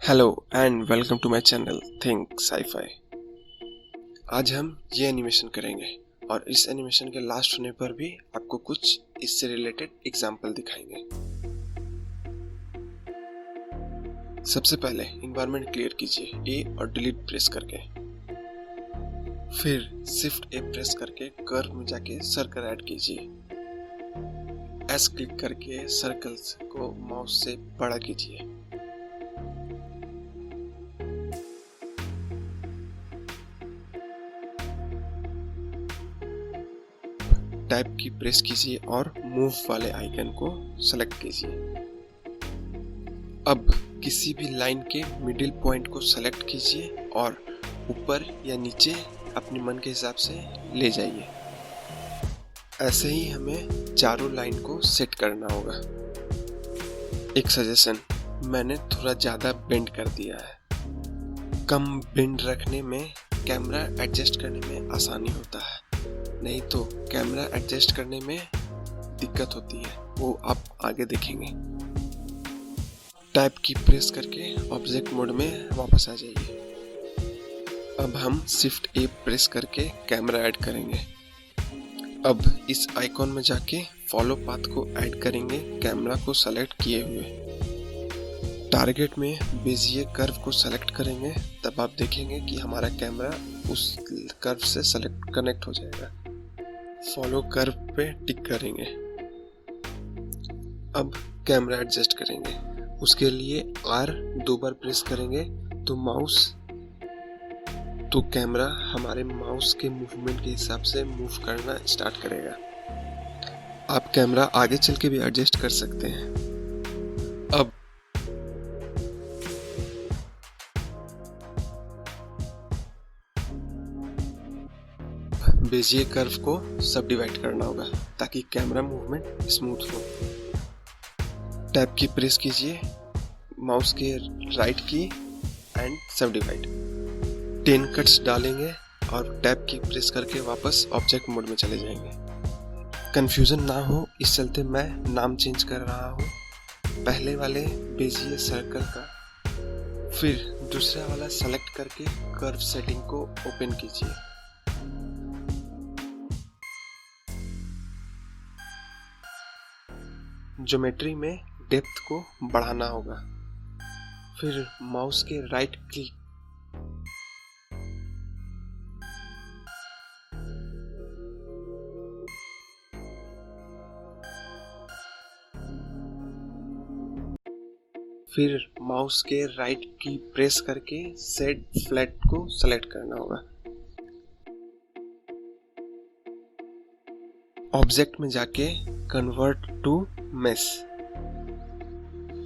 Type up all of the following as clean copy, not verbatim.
Hello and welcome to my channel think sci-fi. आज हम ये एनिमेशन करेंगे और इस एनिमेशन के लास्ट होने पर भी आपको कुछ इससे रिलेटेड एग्जाम्पल दिखाएंगे। सबसे पहले एनवायरनमेंट क्लियर कीजिए ए और डिलीट प्रेस करके, फिर शिफ्ट ए प्रेस करके कर्व में जाके सर्कल ऐड कीजिए। एस क्लिक करके सर्कल्स को माउस से बड़ा कीजिए। टैब की प्रेस कीजिए और मूव वाले आइकन को सेलेक्ट कीजिए। अब किसी भी लाइन के मिडिल पॉइंट को सेलेक्ट कीजिए और ऊपर या नीचे अपने मन के हिसाब से ले जाइए। ऐसे ही हमें चारों लाइन को सेट करना होगा। एक सजेशन, मैंने थोड़ा ज़्यादा बेंड कर दिया है। कम बेंड रखने में कैमरा एडजस्ट करने में आसानी होता है, नहीं तो कैमरा एडजस्ट करने में दिक्कत होती है, वो आप आगे देखेंगे। टैब की प्रेस करके ऑब्जेक्ट मोड में वापस आ जाइए। अब हम शिफ्ट ए प्रेस करके कैमरा ऐड करेंगे। अब इस आइकॉन में जाके फॉलो पाथ को ऐड करेंगे कैमरा को सेलेक्ट किए हुए। टारगेट में बेजियर कर्व को सेलेक्ट करेंगे, तब आप देखेंगे कि हमारा कैमरा उस कर्व से सेलेक्ट कनेक्ट हो जाएगा। फॉलो कर्व पे टिक करेंगे। अब कैमरा एडजस्ट करेंगे। उसके लिए R 2 बार प्रेस करेंगे तो कैमरा हमारे माउस के मूवमेंट के हिसाब से मूव करना स्टार्ट करेगा। आप कैमरा आगे चल के भी एडजस्ट कर सकते हैं। अब बेजियर कर्व को सब डिवाइड करना होगा ताकि कैमरा मूवमेंट स्मूथ हो। टैब की प्रेस कीजिए, माउस के राइट की एंड सब डिवाइड। 10 कट्स डालेंगे और टैब की प्रेस करके वापस ऑब्जेक्ट मोड में चले जाएंगे। कंफ्यूजन ना हो इस चलते मैं नाम चेंज कर रहा हूँ। पहले वाले बेजियर सर्कल का, फिर दूसरा वाला सेलेक्ट करके कर्व सेटिंग को ओपन कीजिए। ज्योमेट्री में डेप्थ को बढ़ाना होगा, फिर माउस के राइट क्लिक की प्रेस करके सेट फ्लैट को सेलेक्ट करना होगा। ऑब्जेक्ट में जाके कन्वर्ट टू मेश,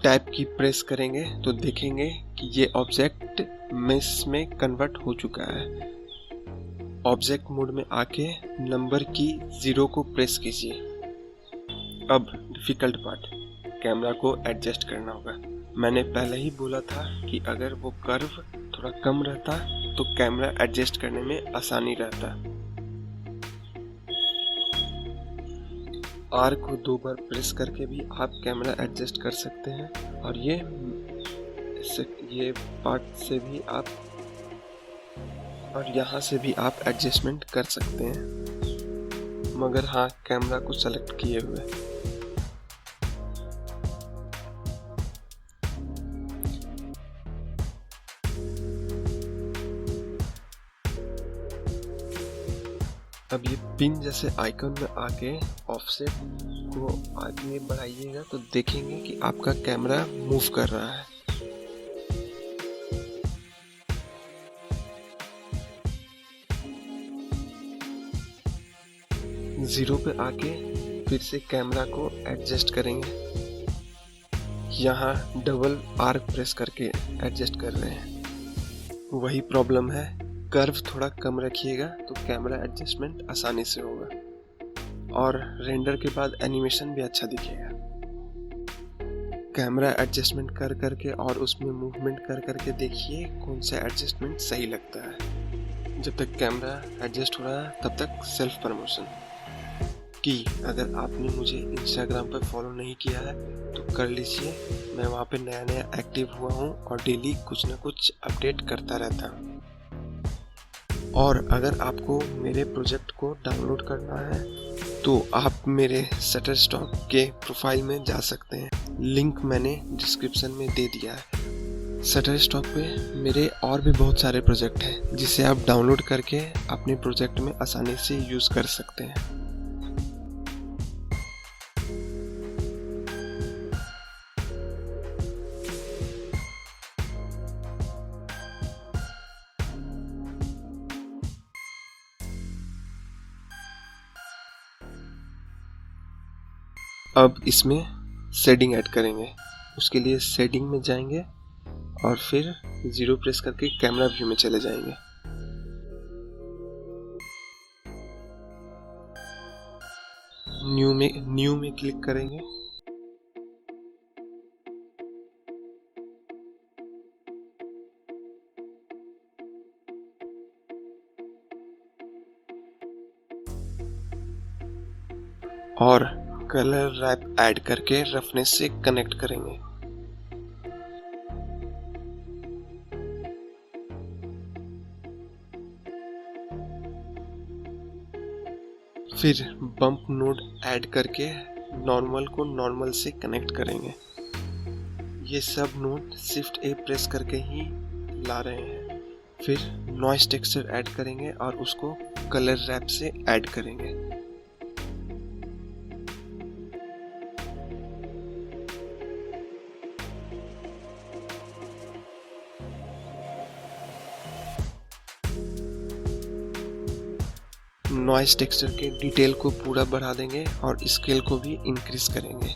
टैब की प्रेस करेंगे तो देखेंगे कि ये ऑब्जेक्ट मेश में कन्वर्ट हो चुका है। ऑब्जेक्ट मोड में आके नंबर की 0 को प्रेस कीजिए। अब डिफिकल्ट पार्ट, कैमरा को एडजस्ट करना होगा। मैंने पहले ही बोला था कि अगर वो कर्व थोड़ा कम रहता तो कैमरा एडजस्ट करने में आसानी रहता। R को 2 बार प्रेस करके भी आप कैमरा एडजस्ट कर सकते हैं और ये पार्ट से भी आप और यहाँ से भी आप एडजस्टमेंट कर सकते हैं, मगर हाँ कैमरा को सेलेक्ट किए हुए। अब ये पिन जैसे आइकन में आके ऑफसेट को आगे बढ़ाइएगा तो देखेंगे कि आपका कैमरा मूव कर रहा है। जीरो पे आके फिर से कैमरा को एडजस्ट करेंगे। यहाँ डबल R प्रेस करके एडजस्ट कर रहे हैं। वही प्रॉब्लम है, कर्व थोड़ा कम रखिएगा तो कैमरा एडजस्टमेंट आसानी से होगा और रेंडर के बाद एनिमेशन भी अच्छा दिखेगा। कैमरा एडजस्टमेंट कर करके और उसमें मूवमेंट कर करके देखिए कौन सा एडजस्टमेंट सही लगता है। जब तक कैमरा एडजस्ट हो रहा है तब तक सेल्फ प्रमोशन। कि अगर आपने मुझे इंस्टाग्राम पर फॉलो नहीं किया है तो कर लीजिए। मैं वहाँ पे नया नया एक्टिव हुआ हूँ और डेली कुछ ना कुछ अपडेट करता रहता हूँ। और अगर आपको मेरे प्रोजेक्ट को डाउनलोड करना है तो आप मेरे शटरस्टॉक के प्रोफाइल में जा सकते हैं, लिंक मैंने डिस्क्रिप्शन में दे दिया है। शटरस्टॉक पे मेरे और भी बहुत सारे प्रोजेक्ट हैं जिसे आप डाउनलोड करके अपने प्रोजेक्ट में आसानी से यूज़ कर सकते हैं। अब इसमें शेडिंग ऐड करेंगे। उसके लिए शेडिंग में जाएंगे और फिर 0 प्रेस करके कैमरा व्यू में चले जाएंगे। न्यू में क्लिक करेंगे। और कलर रैप ऐड करके रफनेस से कनेक्ट करेंगे। फिर बम्प नोड ऐड करके नॉर्मल को नॉर्मल से कनेक्ट करेंगे। ये सब नोड शिफ्ट ए प्रेस करके ही ला रहे हैं। फिर नॉइस टेक्सचर ऐड करेंगे और उसको कलर रैप से ऐड करेंगे। नॉइस टेक्सचर के डिटेल को पूरा बढ़ा देंगे और स्केल को भी इंक्रीज करेंगे।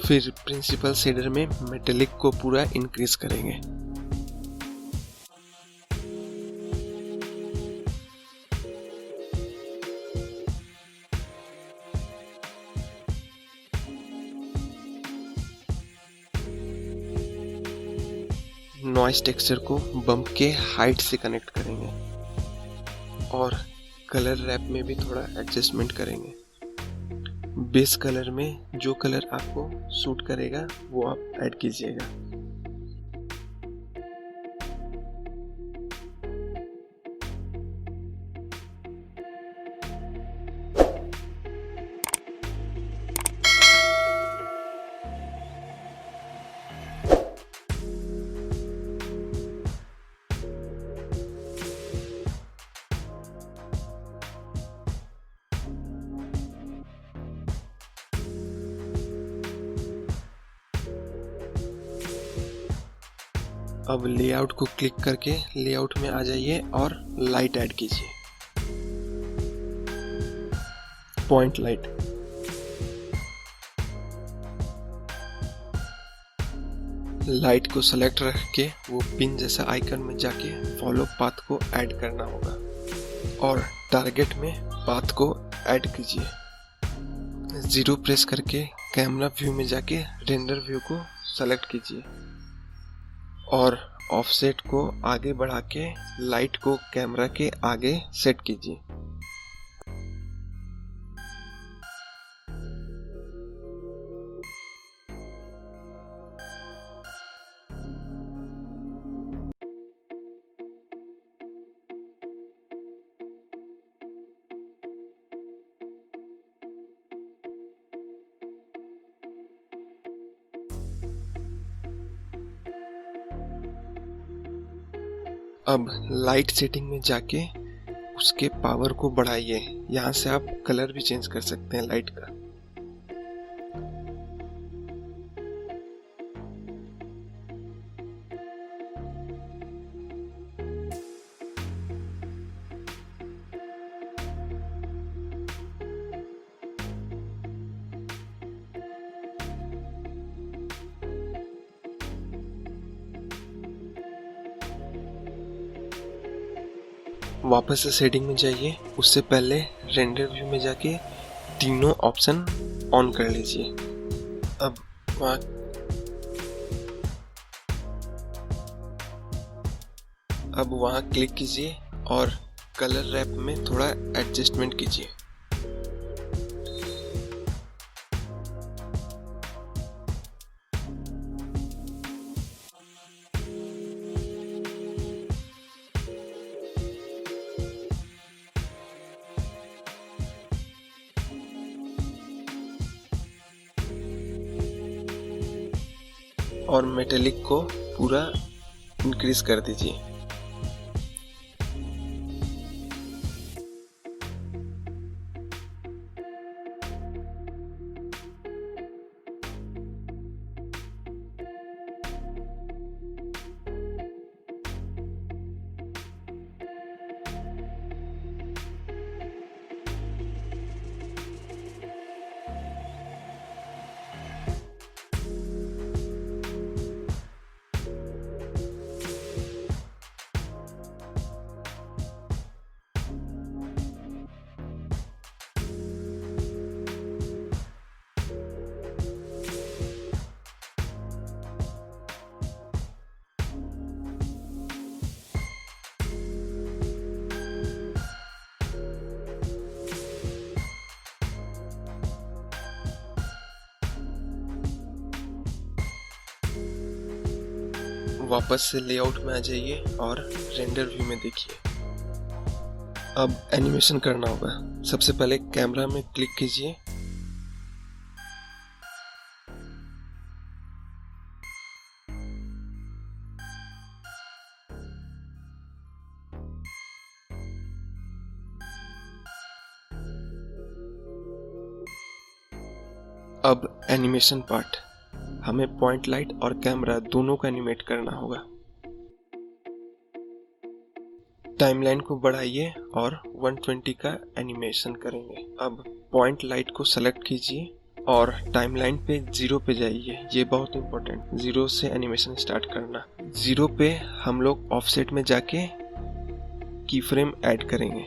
फिर प्रिंसिपल शेडर में मेटेलिक को पूरा इंक्रीज करेंगे। नॉइस टेक्सचर को बम्प के हाइट से कनेक्ट करेंगे और कलर रैप में भी थोड़ा एडजस्टमेंट करेंगे। बेस कलर में जो कलर आपको सूट करेगा वो आप ऐड कीजिएगा। अब लेआउट को क्लिक करके लेआउट में आ जाइए और लाइट ऐड कीजिए। Point light. लाइट को सेलेक्ट रख के वो पिन जैसा आइकन में जाके फॉलो पाथ को ऐड करना होगा और टारगेट में पाथ को ऐड कीजिए। 0 प्रेस करके कैमरा व्यू में जाके रेंडर व्यू को सेलेक्ट कीजिए और ऑफसेट को आगे बढ़ा के लाइट को कैमरा के आगे सेट कीजिए। अब लाइट सेटिंग में जाके उसके पावर को बढ़ाइए। यहाँ से आप कलर भी चेंज कर सकते हैं लाइट का। वापस से सेटिंग में जाइए। उससे पहले रेंडर व्यू में जाके तीनों ऑप्शन ऑन कर लीजिए। अब वहाँ अब वहाँ क्लिक कीजिए और कलर रैप में थोड़ा एडजस्टमेंट कीजिए। और मेटेलिक को पूरा इंक्रीज कर दीजिए। वापस से लेआउट में आ जाइए और रेंडर व्यू में देखिए। अब एनिमेशन करना होगा। सबसे पहले कैमरा में क्लिक कीजिए, अब एनिमेशन पार्ट। हमें पॉइंट लाइट और कैमरा दोनों को एनिमेट करना होगा। टाइमलाइन को बढ़ाइए और 120 का एनिमेशन करेंगे। अब पॉइंट लाइट को सेलेक्ट कीजिए और टाइमलाइन पे 0 पे जाइए। ये बहुत इंपॉर्टेंट, 0 से एनिमेशन स्टार्ट करना। 0 पे हम लोग ऑफसेट में जाके की फ्रेम ऐड करेंगे।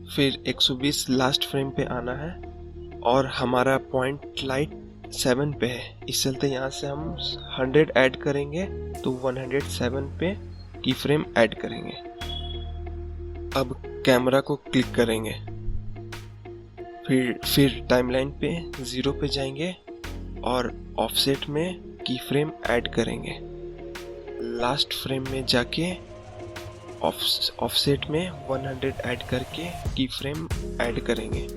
फिर 120 लास्ट फ्रेम पे आना है और हमारा पॉइंट लाइट 7 पे है, इस चलते यहाँ से हम 100 ऐड करेंगे तो 107 पे की फ्रेम ऐड करेंगे। अब कैमरा को क्लिक करेंगे, फिर टाइमलाइन पे 0 पे जाएंगे और ऑफसेट में की फ्रेम ऐड करेंगे। लास्ट फ्रेम में जाके ऑफसेट में 100 ऐड करके की फ्रेम ऐड करेंगे।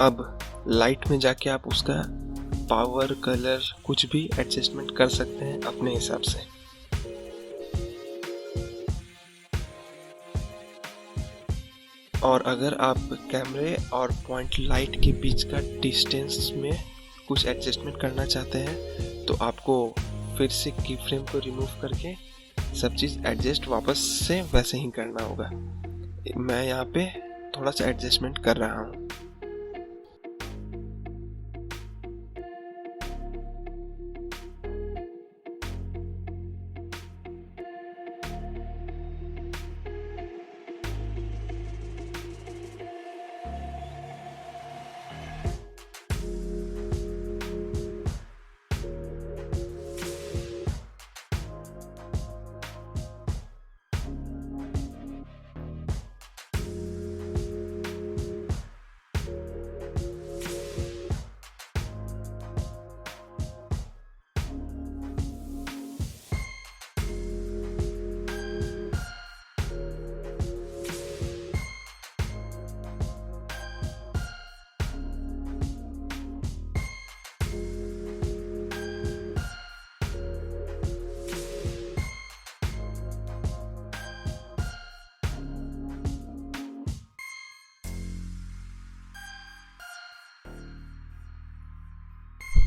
अब लाइट में जाके आप उसका पावर, कलर कुछ भी एडजस्टमेंट कर सकते हैं अपने हिसाब से। और अगर आप कैमरे और पॉइंट लाइट के बीच का डिस्टेंस में कुछ एडजस्टमेंट करना चाहते हैं तो आपको फिर से की फ्रेम को रिमूव करके सब चीज़ एडजस्ट वापस से वैसे ही करना होगा। मैं यहाँ पे थोड़ा सा एडजस्टमेंट कर रहा हूँ।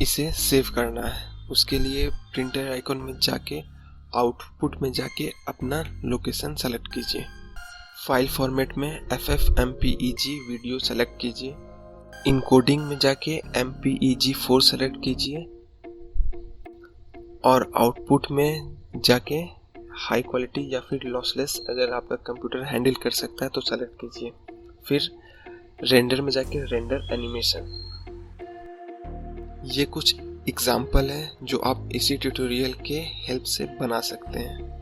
इसे सेव करना है। उसके लिए प्रिंटर आइकॉन में जाके आउटपुट में जाके अपना लोकेशन सेलेक्ट कीजिए। फाइल फॉर्मेट में FFmpeg वीडियो सेलेक्ट कीजिए। इनकोडिंग में जाके MPEG-4 सेलेक्ट कीजिए और आउटपुट में जाके हाई क्वालिटी या फिर लॉसलेस अगर आपका कंप्यूटर हैंडल कर सकता है तो सेलेक्ट कीजिए। फिर रेंडर में जाके रेंडर एनिमेशन। ये कुछ एग्जाम्पल है जो आप इसी ट्यूटोरियल के हेल्प से बना सकते हैं।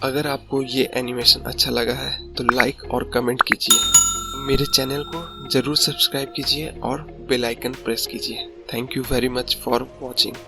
अगर आपको ये एनिमेशन अच्छा लगा है तो लाइक और कमेंट कीजिए। मेरे चैनल को ज़रूर सब्सक्राइब कीजिए और बेल आइकन प्रेस कीजिए। Thank you very much for watching.